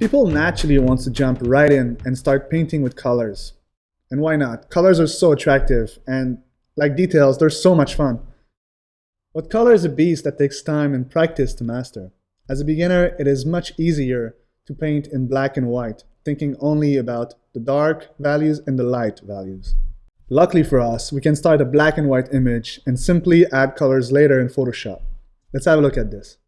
People naturally want to jump right in and start painting with colors. And why not? Colors are so attractive, and like details, they're so much fun. But color is a beast that takes time and practice to master. As a beginner, it is much easier to paint in black and white, thinking only about the dark values and the light values. Luckily for us, we can start a black and white image and simply add colors later in Photoshop. Let's have a look at this.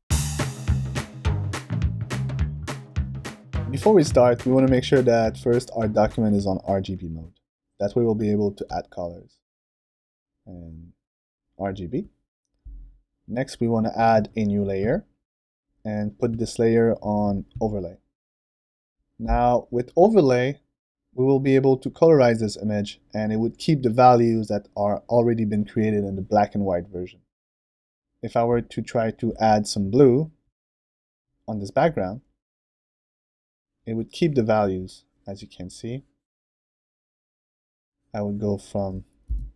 Before we start, we want to make sure that first our document is on RGB mode. That way we'll be able to add colors. And RGB. Next, we want to add a new layer and put this layer on overlay. Now, with overlay, we will be able to colorize this image, and it would keep the values that are already been created in the black and white version. If I were to try to add some blue on this background, it would keep the values, as you can see. I would go from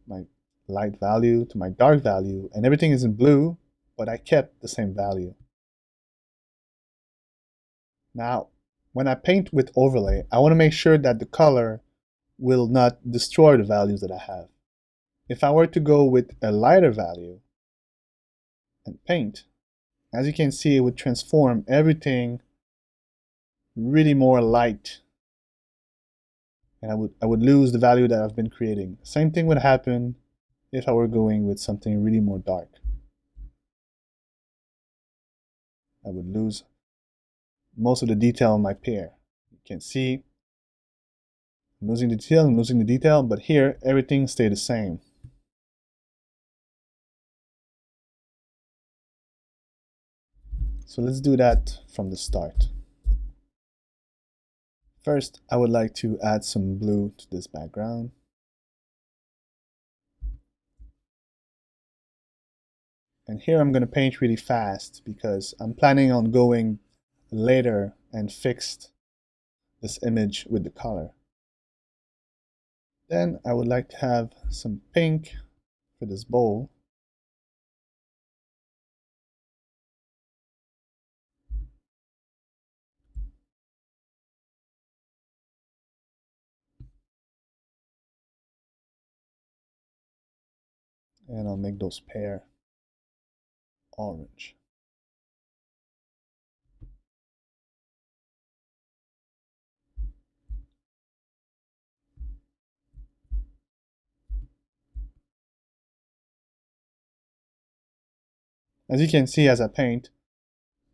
my light value to my dark value, and everything is in blue, but I kept the same value. Now, when I paint with overlay, I want to make sure that the color will not destroy the values that I have. If I were to go with a lighter value and paint, as you can see, it would transform everything really more light, and I would lose the value that I've been creating. Same thing would happen if I were going with something really more dark. I would lose most of the detail on my pair. You can see I'm losing the detail, but here everything stayed the same. So let's do that from the start. First, I would like to add some blue to this background. And here I'm going to paint really fast because I'm planning on going later and fix this image with the color. Then I would like to have some pink for this bowl. And I'll make those pair orange. As you can see as I paint,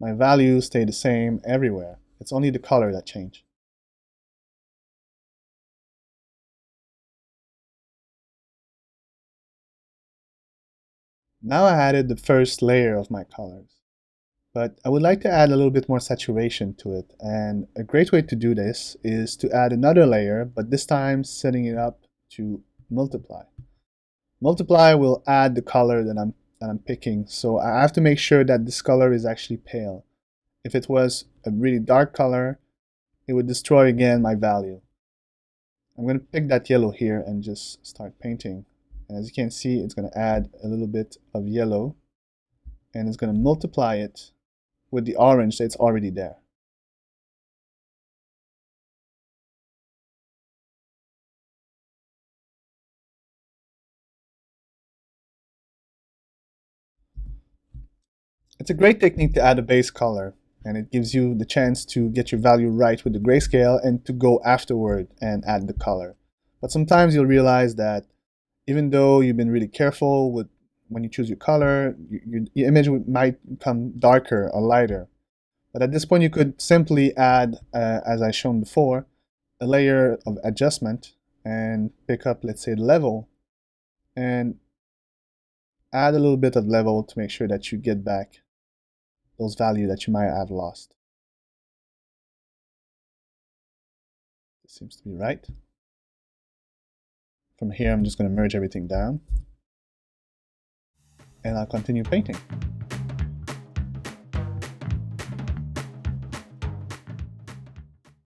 my values stay the same everywhere. It's only the color that changes. Now I added the first layer of my colors, but I would like to add a little bit more saturation to it, and a great way to do this is to add another layer, but this time setting it up to multiply. Multiply will add the color that I'm picking, so I have to make sure that this color is actually pale. If it was a really dark color, it would destroy again my value. I'm going to pick that yellow here and just start painting. And as you can see, it's going to add a little bit of yellow, and it's going to multiply it with the orange that's already there. It's a great technique to add a base color, and it gives you the chance to get your value right with the grayscale and to go afterward and add the color. But sometimes you'll realize that even though you've been really careful with when you choose your color, your image might become darker or lighter. But at this point, you could simply add, as I shown before, a layer of adjustment and pick up, let's say, the level, and add a little bit of level to make sure that you get back those values that you might have lost. This seems to be right. From here, I'm just going to merge everything down, and I'll continue painting.